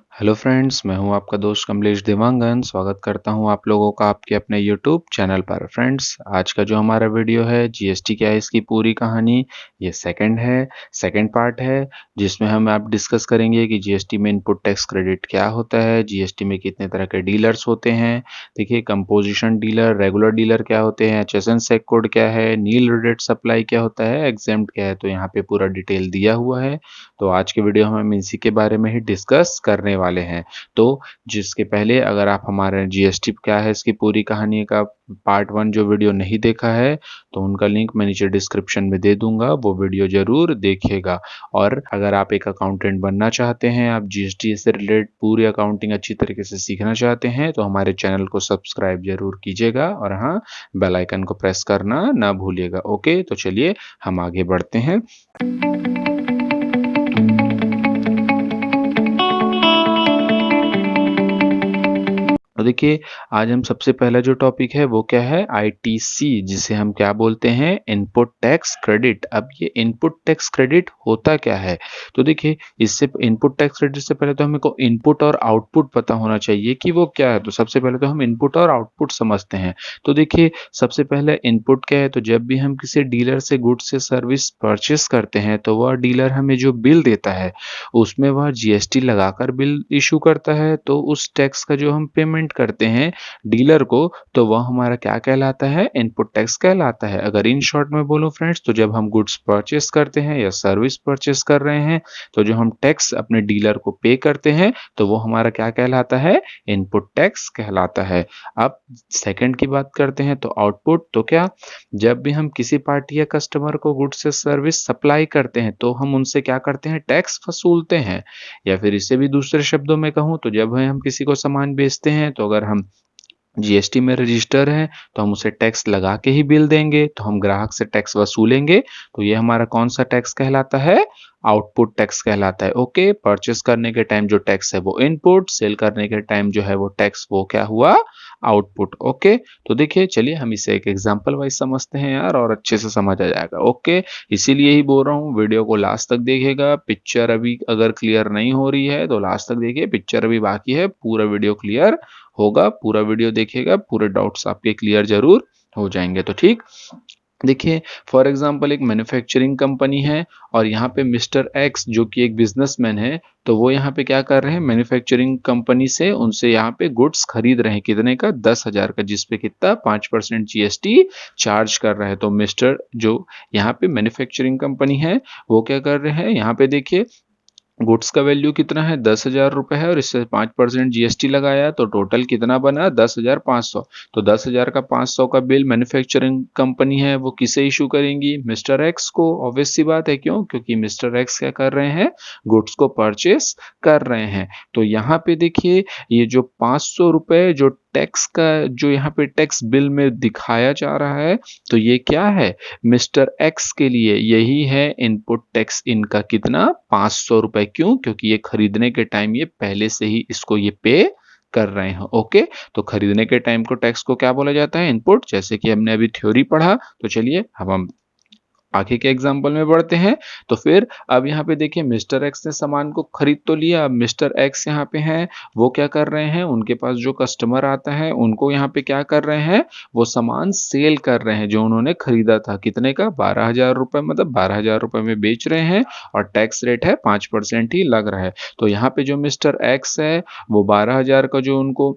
Hello friends, मैं हूं आपका दोस्त कमलेश देवांगन। स्वागत करता हूं आप लोगों का आपके अपने यूट्यूब चैनल पर। फ्रेंड्स, आज का जो हमारा वीडियो है जीएसटी क्या है इसकी पूरी कहानी, ये सेकंड पार्ट है, जिसमें हम आप डिस्कस करेंगे कि जीएसटी में इनपुट टैक्स क्रेडिट क्या होता है, जीएसटी में कितने तरह के डीलर्स होते हैं। देखिए, कंपोजिशन डीलर, रेगुलर डीलर क्या होते हैं, एचएसएन सेक कोड क्या है, नील रिडेट सप्लाई क्या होता है, एग्जेम्प्ट क्या है। तो यहाँ पे पूरा डिटेल दिया हुआ है। तो आज के वीडियो में हम इसी के बारे में ही डिस्कस करने वाले हैं। तो जिसके पहले अगर आप हमारे जीएसटी क्या है इसकी पूरी कहानी का पार्ट 1 जो वीडियो नहीं देखा है, तो उनका लिंक मैं नीचे डिस्क्रिप्शन में दे दूंगा, वो वीडियो जरूर देखिएगा। और अगर आप एक अकाउंटेंट बनना चाहते हैं, आप जीएसटी से रिलेटेड पूरी अकाउंटिंग अच्छी तरीके से सीखना चाहते हैं, तो हमारे चैनल को सब्सक्राइब जरूर कीजिएगा और हाँ, बेल आइकन को प्रेस करना ना भूलिएगा। ओके, तो चलिए हम आगे बढ़ते हैं। तो देखिए, आज हम सबसे पहला जो टॉपिक है वो क्या है, आईटीसी, जिसे हम क्या बोलते हैं, इनपुट टैक्स क्रेडिट। अब ये इनपुट टैक्स क्रेडिट होता क्या है? तो देखिए, इससे इनपुट टैक्स क्रेडिट से पहले तो हमें को इनपुट और आउटपुट पता होना चाहिए कि वो क्या है। तो सबसे पहले तो हम इनपुट और आउटपुट समझते हैं। तो देखिए, सबसे पहले इनपुट क्या है, तो जब भी हम किसी डीलर से गुड्स से सर्विस परचेस करते हैं, तो वह डीलर हमें जो बिल देता है उसमें वह जीएसटी लगाकर बिल इशू करता है। तो उस टैक्स का जो हम पेमेंट करते हैं डीलर को, तो वह हमारा क्या कहलाता है, इनपुट टैक्स कहलाता है। अगर इन शॉर्ट में बोलूं फ्रेंड्स, तो जब हम गुड्स परचेस करते हैं या सर्विस परचेस कर रहे हैं, तो जो हम टैक्स अपने डीलर को पे करते हैं, तो वो हमारा क्या कहलाता है, इनपुट टैक्स कहलाता है। अब सेकंड की बात करते हैं, तो आउटपुट। तो क्या, जब भी हम किसी पार्टी या कस्टमर को गुड्स या सर्विस सप्लाई करते हैं, तो हम उनसे क्या करते हैं, टैक्स वसूलते हैं। या फिर इसे भी दूसरे शब्दों में कहूं, तो जब हम किसी को सामान बेचते हैं, तो अगर हम जीएसटी में रजिस्टर है, तो हम उसे टैक्स लगा के ही बिल देंगे, तो हम ग्राहक से टैक्स वसूलेंगे। तो ये हमारा कौन सा टैक्स कहलाता है, आउटपुट टैक्स कहलाता है। ओके, परचेस करने के टाइम जो टैक्स है वो इनपुट, सेल करने के टाइम जो है वो टैक्स वो क्या हुआ, आउटपुट। ओके, तो देखिए, चलिए हम इसे एक एग्जांपल वाइज समझते हैं यार, और अच्छे से समझ आ जाएगा। ओके, इसीलिए ही बोल रहा हूँ वीडियो को लास्ट तक देखिएगा। पिक्चर अभी अगर क्लियर नहीं हो रही है तो लास्ट तक देखिए, पिक्चर अभी बाकी है, पूरा वीडियो क्लियर होगा। पूरा वीडियो देखिएगा, पूरे डाउट्स आपके क्लियर जरूर हो जाएंगे। तो ठीक, देखिए, फॉर एग्जांपल एक मैन्युफैक्चरिंग कंपनी है, और यहाँ पे मिस्टर एक्स जो कि एक बिजनेसमैन है, तो वो यहाँ पे क्या कर रहे हैं, मैन्युफैक्चरिंग कंपनी से उनसे यहाँ पे गुड्स खरीद रहे हैं। कितने का, 10,000 का, जिसपे कितना 5% जीएसटी चार्ज कर रहा है। तो मिस्टर जो यहाँ पे मैन्युफैक्चरिंग कंपनी है, वो क्या कर रहे हैं, यहाँ पे देखिए, गुड्स का वैल्यू कितना है, 10,000 रुपए है, और इससे 5% जीएसटी लगाया, तो टोटल कितना बना, 10,500। तो 10,000 का 500 का बिल मैन्युफैक्चरिंग कंपनी है वो किसे इशू करेंगी, मिस्टर एक्स को। ऑब्वियस सी बात है, क्यों, क्योंकि मिस्टर एक्स क्या कर रहे हैं, गुड्स को परचेस कर रहे हैं। तो यहाँ पे देखिए, ये जो 500 रुपए जो टैक्स का जो यहाँ पे टैक्स बिल में दिखाया जा रहा है, तो ये क्या है, मिस्टर एक्स के लिए यही है इनपुट टैक्स इनका, कितना, 500 रुपए। क्यों, क्योंकि ये खरीदने के टाइम ये पहले से ही इसको ये पे कर रहे हैं। ओके, तो खरीदने के टाइम को टैक्स को क्या बोला जाता है, इनपुट, जैसे कि हमने अभी थ्योरी पढ़ा। तो चलिए अब हम आगे के एग्जाम्पल में बढ़ते हैं। तो फिर अब यहाँ पे देखिए, मिस्टर एक्स ने सामान को खरीद तो लिया। अब मिस्टर एक्स यहाँ पे हैं, वो क्या कर रहे हैं, उनके पास जो कस्टमर आता है उनको यहाँ पे क्या कर रहे हैं, वो सामान सेल कर रहे हैं जो उन्होंने खरीदा था। कितने का, 12,000 रुपए, मतलब 12,000 रुपए में बेच रहे हैं, और टैक्स रेट है 5% ही लग रहा है। तो यहाँ पे जो मिस्टर एक्स है, वो 12,000 का जो उनको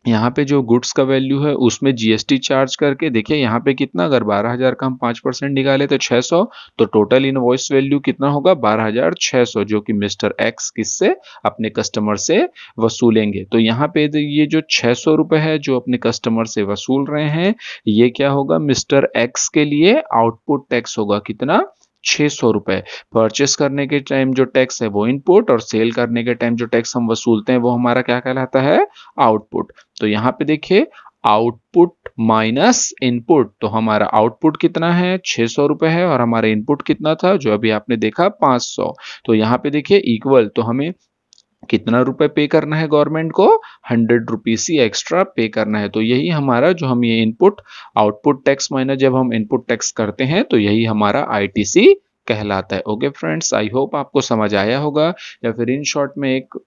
यहाँ पे जो गुड्स का वैल्यू है उसमें जीएसटी चार्ज करके, देखिए यहाँ पे कितना, अगर 12,000 का हम 5% निकाले तो 600, तो टोटल इनवॉइस वैल्यू कितना होगा, 12,600, जो कि मिस्टर एक्स किससे, अपने कस्टमर से वसूलेंगे। तो यहाँ पे ये जो 600 रुपए है जो अपने कस्टमर से वसूल रहे हैं, ये क्या होगा, मिस्टर एक्स के लिए आउटपुट टैक्स होगा, कितना, 600 रुपए। परचेस करने के टाइम जो टैक्स है वो इनपुट, और सेल करने के टाइम जो टैक्स हम वसूलते हैं वो हमारा क्या कहलाता है, आउटपुट। तो यहाँ पे देखिए, आउटपुट माइनस इनपुट, तो हमारा आउटपुट कितना है, 600 रुपए है, और हमारा इनपुट कितना था, जो अभी आपने देखा, 500। तो यहाँ पे देखिए इक्वल, तो हमें कितना रुपए पे करना है गवर्नमेंट को, 100 रुपीज ही एक्स्ट्रा पे करना है। तो यही हमारा जो हम ये इनपुट आउटपुट टैक्स माइनस जब हम इनपुट टैक्स करते हैं, तो यही हमारा आईटीसी कहलाता है। ओके फ्रेंड्स, आई होप आपको समझ आया होगा, या फिर इन शॉर्ट में एक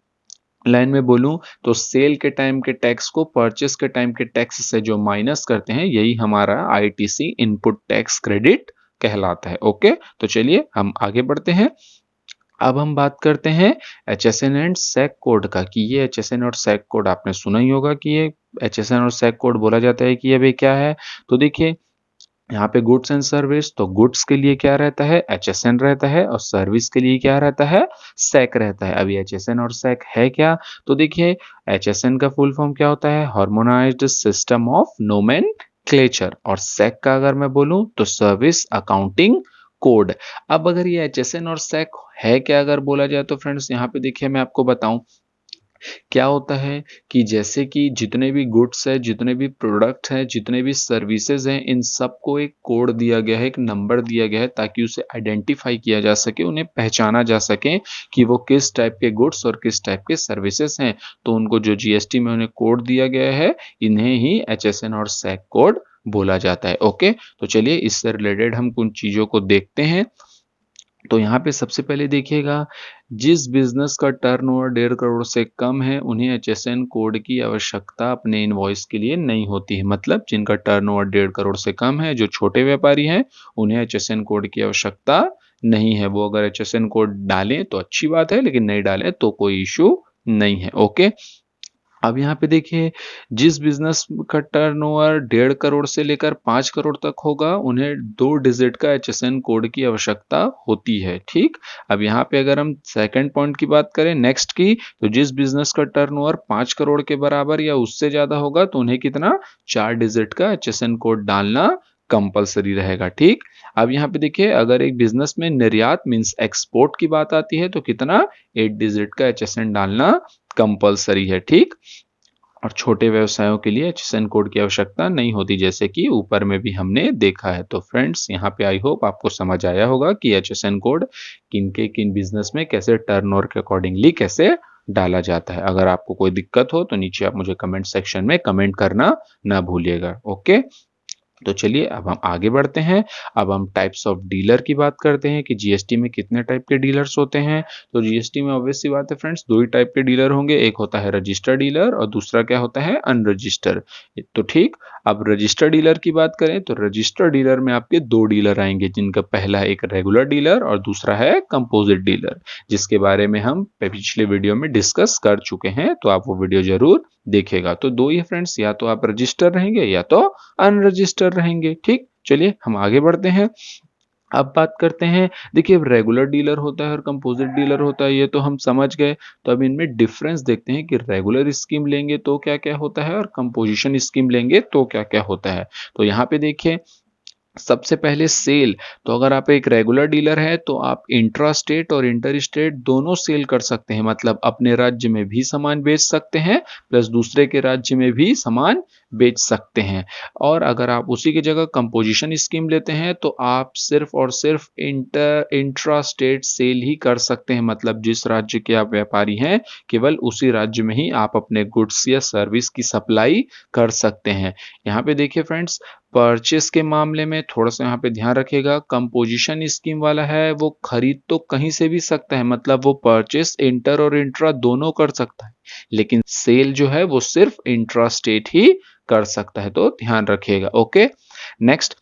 लाइन में बोलूं तो सेल के टाइम के टैक्स को परचेस के टाइम के टैक्स से जो माइनस करते हैं, यही हमारा आईटीसी इनपुट टैक्स क्रेडिट कहलाता है। ओके, तो चलिए हम आगे बढ़ते हैं। अब हम बात करते हैं एचएसएन एंड सैक कोड का, कि ये एचएसएन और सैक कोड आपने सुना ही होगा कि ये एचएसएन और सैक कोड बोला जाता है कि ये भी क्या है। तो देखिए यहाँ पे गुड्स एंड सर्विस, तो गुड्स के लिए क्या रहता है, एचएसएन रहता है, और सर्विस के लिए क्या रहता है, सैक रहता है। अभी एचएसएन और सैक है क्या, तो देखिए एचएसएन का फुल फॉर्म क्या होता है, हार्मोनाइज्ड सिस्टम ऑफ नोमेनक्लेचर, और सैक का अगर मैं बोलूं तो सर्विस अकाउंटिंग कोड। अब अगर ये एचएसएन और सैक है क्या अगर बोला जाए तो फ्रेंड्स यहाँ पे देखिए मैं आपको बताऊं क्या होता है कि जैसे कि जितने भी गुड्स है, जितने भी प्रोडक्ट हैं, जितने भी सर्विसेज हैं, इन सबको एक कोड दिया गया है, एक नंबर दिया गया है, ताकि उसे आइडेंटिफाई किया जा सके, उन्हें पहचाना जा सके कि वो किस टाइप के गुड्स और किस टाइप के सर्विसेज हैं। तो उनको जो जीएसटी में उन्हें कोड दिया गया है, इन्हें ही एचएसएन और सैक कोड बोला जाता है। ओके, तो चलिए इससे रिलेटेड हम कुछ चीजों को देखते हैं। तो यहाँ पे सबसे पहले देखिएगा, जिस बिजनेस का टर्नओवर 1.5 करोड़ से कम है, उन्हें एचएसएन कोड की आवश्यकता अपने इनवॉइस के लिए नहीं होती है। मतलब जिनका टर्नओवर 1.5 करोड़ से कम है, जो छोटे व्यापारी हैं, उन्हें एचएसएन कोड की आवश्यकता नहीं है। वो अगर एचएसएन कोड डालें तो अच्छी बात है, लेकिन नहीं डालें तो कोई इशू नहीं है। ओके, अब यहाँ पे देखिए, जिस बिजनेस का टर्नओवर 1.5 करोड़ से लेकर 5 करोड़ तक होगा, उन्हें 2 डिजिट का एचएसएन कोड की आवश्यकता होती है। ठीक, अब यहाँ पे अगर हम सेकंड पॉइंट की बात करें नेक्स्ट की, तो जिस बिजनेस का टर्नओवर 5 करोड़ के बराबर या उससे ज्यादा होगा, तो उन्हें कितना, 4 डिजिट का एचएसएन कोड डालना कंपलसरी रहेगा। ठीक, अब यहाँ पे देखिए, अगर एक बिजनेस में निर्यात मीन्स एक्सपोर्ट की बात आती है, तो कितना, 8 डिजिट का एचएसएन डालना कंपलसरी है। ठीक, और छोटे व्यवसायों के लिए एचएसएन कोड की आवश्यकता नहीं होती, जैसे कि ऊपर में भी हमने देखा है। तो फ्रेंड्स यहाँ पे आई होप आपको समझ आया होगा कि एचएसएन कोड किन के किन बिजनेस में कैसे टर्नओवर के अकॉर्डिंगली कैसे डाला जाता है। अगर आपको कोई दिक्कत हो तो नीचे आप मुझे कमेंट सेक्शन में कमेंट करना ना भूलिएगा। ओके, तो चलिए अब हम आगे बढ़ते हैं। अब हम टाइप्स ऑफ डीलर की बात करते हैं कि जीएसटी में कितने टाइप के डीलर्स होते हैं। तो जीएसटी में ऑब्वियस सी बात है फ्रेंड्स, दो ही टाइप के डीलर होंगे, एक होता है रजिस्टर्ड डीलर और दूसरा क्या होता है, अनरजिस्टर्ड। तो ठीक, अब रजिस्टर्ड डीलर की बात करें तो रजिस्टर्ड डीलर में आपके दो डीलर आएंगे, जिनका पहला है एक रेगुलर डीलर और दूसरा है कंपोजिट डीलर, जिसके बारे में हम पिछले वीडियो में डिस्कस कर चुके हैं। तो आप वो वीडियो जरूर देखेगा। तो दो ही फ्रेंड्स, या तो आप रजिस्टर रहेंगे या तो अनरजिस्टर्ड रहेंगे। ठीक, चलिए हम आगे बढ़ते हैं। अब बात करते हैं, देखिए रेगुलर डीलर होता है और कंपोजिट डीलर होता है, ये तो हम समझ गए। तो अब इनमें डिफरेंस देखते हैं कि रेगुलर स्कीम लेंगे तो क्या क्या होता है और कंपोजिशन स्कीम लेंगे तो क्या क्या होता है। तो यहाँ पे देखिए, सबसे पहले सेल, तो अगर आप एक रेगुलर डीलर है तो आप इंट्रा स्टेट और इंटर स्टेट दोनों सेल कर सकते हैं। मतलब अपने राज्य में भी सामान बेच सकते हैं, प्लस दूसरे के राज्य में भी सामान बेच सकते हैं। और अगर आप उसी की जगह कंपोजिशन स्कीम लेते हैं तो आप सिर्फ और सिर्फ इंट्रा स्टेट सेल ही कर सकते हैं। मतलब जिस राज्य के आप व्यापारी हैं, केवल उसी राज्य में ही आप अपने गुड्स या सर्विस की सप्लाई कर सकते हैं। यहाँ पे देखिए फ्रेंड्स, परचेस के मामले में थोड़ा सा यहाँ पे ध्यान रखिएगा, कंपोजिशन स्कीम वाला है वो खरीद तो कहीं से भी सकता है, मतलब वो परचेस इंटर और इंट्रा दोनों कर सकता है, लेकिन सेल जो है वो सिर्फ इंट्रा स्टेट ही कर सकता है। तो ध्यान रखिएगा। ओके, नेक्स्ट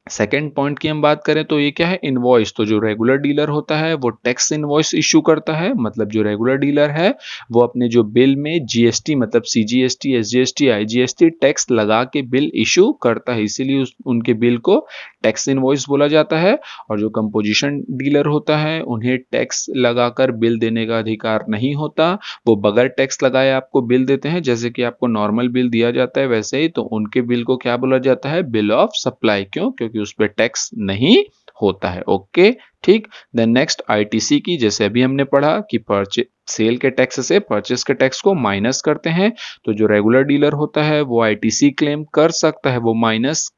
सेकेंड पॉइंट की हम बात करें तो ये क्या है, इनवॉइस। तो जो रेगुलर डीलर होता है वो टैक्स इनवॉइस इशू करता है। मतलब जो रेगुलर डीलर है वो अपने जो बिल में जीएसटी मतलब सीजीएसटी, एसजीएसटी, आईजीएसटी टैक्स लगा के बिल इशू करता है, इसीलिए उनके बिल को टैक्स इनवॉइस बोला जाता है। और जो कंपोजिशन डीलर होता है उन्हें टैक्स लगाकर बिल देने का अधिकार नहीं होता, वो बगैर टैक्स लगाए आपको बिल देते हैं। जैसे कि आपको नॉर्मल बिल दिया जाता है वैसे ही, तो उनके बिल को क्या बोला जाता है, बिल ऑफ सप्लाई। क्यों, क्योंकि उस पर टैक्स नहीं होता है। ओके, ठीक। देन नेक्स्ट आईटीसी की, जैसे अभी हमने पढ़ा कि परचेज सेल के टैक्स से परचेस के टैक्स को माइनस करते हैं। तो जो रेगुलर डीलर होता है वो आईटीसी क्लेम कर सकता है, वो माइनस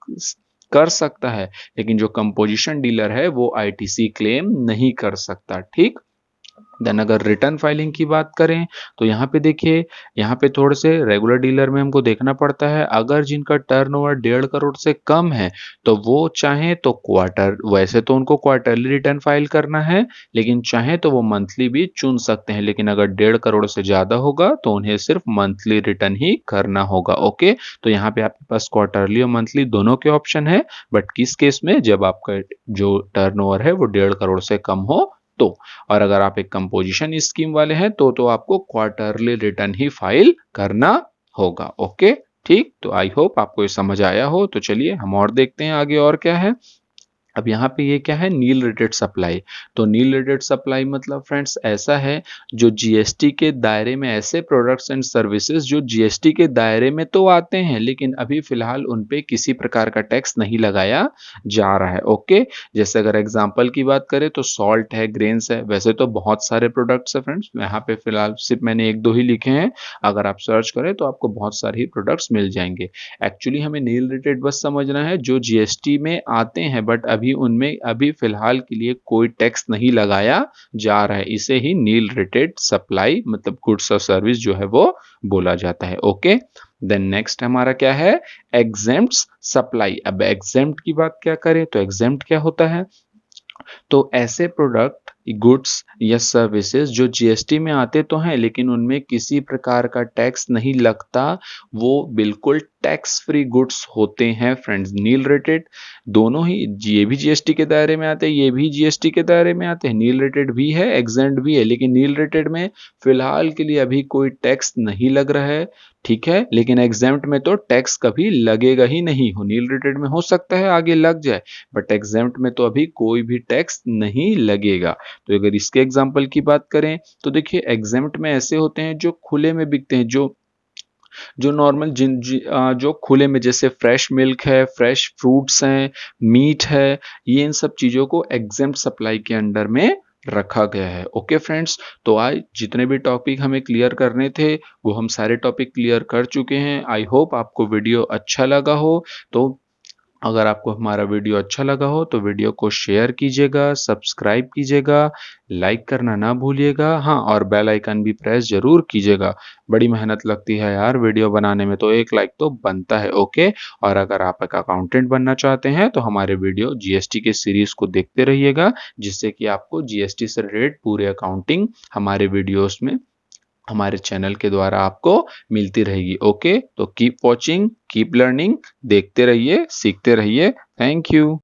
कर सकता है, लेकिन जो कंपोजिशन डीलर है वो आईटीसी क्लेम नहीं कर सकता। ठीक, देन अगर रिटर्न फाइलिंग की बात करें तो यहाँ पे देखिए, यहाँ पे थोड़े से रेगुलर डीलर में हमको देखना पड़ता है, अगर जिनका टर्नओवर 1.5 करोड़ से कम है तो वो चाहे तो क्वार्टर, वैसे तो उनको क्वार्टरली रिटर्न फाइल करना है, लेकिन चाहे तो वो मंथली भी चुन सकते हैं, लेकिन अगर 1.5 करोड़ से ज्यादा होगा तो उन्हें सिर्फ मंथली रिटर्न ही करना होगा। ओके, तो यहाँ पे आपके पास क्वार्टरली और मंथली दोनों के ऑप्शन है, बट किस केस में, जब आपका जो टर्नओवर है वो 1.5 करोड़ से कम हो तो। और अगर आप एक कंपोजिशन स्कीम वाले हैं तो आपको क्वार्टरली रिटर्न ही फाइल करना होगा। ओके, ठीक, तो आई होप आपको ये समझ आया हो। तो चलिए हम और देखते हैं आगे और क्या है। अब यहाँ पे ये क्या है, नील रेटेड सप्लाई। तो नील रेटेड सप्लाई मतलब फ्रेंड्स ऐसा है जो जीएसटी के दायरे में, ऐसे प्रोडक्ट्स एंड सर्विसेज जो जीएसटी के दायरे में तो आते हैं लेकिन अभी फिलहाल उन पे किसी प्रकार का टैक्स नहीं लगाया जा रहा है। ओके, जैसे अगर एग्जांपल की बात करें तो सॉल्ट है, ग्रेन्स है, वैसे तो बहुत सारे प्रोडक्ट्स है फ्रेंड्स, यहाँ पे फिलहाल सिर्फ मैंने एक दो ही लिखे हैं, अगर आप सर्च करें तो आपको बहुत सारे ही प्रोडक्ट्स मिल जाएंगे। एक्चुअली हमें नील रेटेड बस समझना है जो जीएसटी में आते हैं बट अभी उनमें अभी फिलहाल के लिए कोई टैक्स नहीं लगाया जा रहा है, इसे ही नील रेटेड सप्लाई मतलब गुड्स और सर्विस जो है वो बोला जाता है। ओके, देन नेक्स्ट हमारा क्या है, एग्जेम्प्ट सप्लाई। अब एग्जेम्प्ट की बात क्या करें तो एग्जेम्प्ट क्या होता है, तो ऐसे प्रोडक्ट, गुड्स या सर्विसेज जो जीएसटी में आते तो हैं लेकिन उनमें किसी प्रकार का टैक्स नहीं लगता, वो बिल्कुल टैक्स फ्री गुड्स होते हैं फ्रेंड्स। नील रेटेड दोनों ही, ये भी जीएसटी के दायरे में आते हैं, ये भी जीएसटी के दायरे में आते हैं, नील रेटेड भी है, एग्जेंट भी है, लेकिन नील रेटेड में फिलहाल के लिए अभी कोई टैक्स नहीं लग रहा है, ठीक है, लेकिन एग्जेम्प्ट में तो टैक्स कभी लगेगा ही नहीं। हो नील रेटेड में हो सकता है आगे लग जाए, बट एग्जेम्प्ट में तो अभी कोई भी टैक्स नहीं लगेगा। तो अगर इसके एग्जांपल की बात करें तो देखिए, एग्जेम्प्ट में ऐसे होते हैं जो खुले में बिकते हैं, जो जो नॉर्मल जो खुले में, जैसे फ्रेश मिल्क है, फ्रेश फ्रूट्स हैं, मीट है, ये इन सब चीजों को एग्जेम्प्ट सप्लाई के अंडर में रखा गया है। ओके फ्रेंड्स, तो आज जितने भी टॉपिक हमें क्लियर करने थे वो हम सारे टॉपिक क्लियर कर चुके हैं। आई होप आपको वीडियो अच्छा लगा हो। तो अगर आपको हमारा वीडियो अच्छा लगा हो तो वीडियो को शेयर कीजिएगा, सब्सक्राइब कीजिएगा, लाइक करना ना भूलिएगा, हाँ, और बेल आइकन भी प्रेस जरूर कीजिएगा। बड़ी मेहनत लगती है यार वीडियो बनाने में, तो एक लाइक तो बनता है। ओके, और अगर आप एक अकाउंटेंट बनना चाहते हैं तो हमारे वीडियो जीएसटी के सीरीज को देखते रहिएगा, जिससे कि आपको जीएसटी से रिलेटेड पूरे अकाउंटिंग हमारे वीडियोस में, हमारे चैनल के द्वारा आपको मिलती रहेगी। ओके, तो कीप वॉचिंग, कीप लर्निंग, देखते रहिए, सीखते रहिए। Thank you.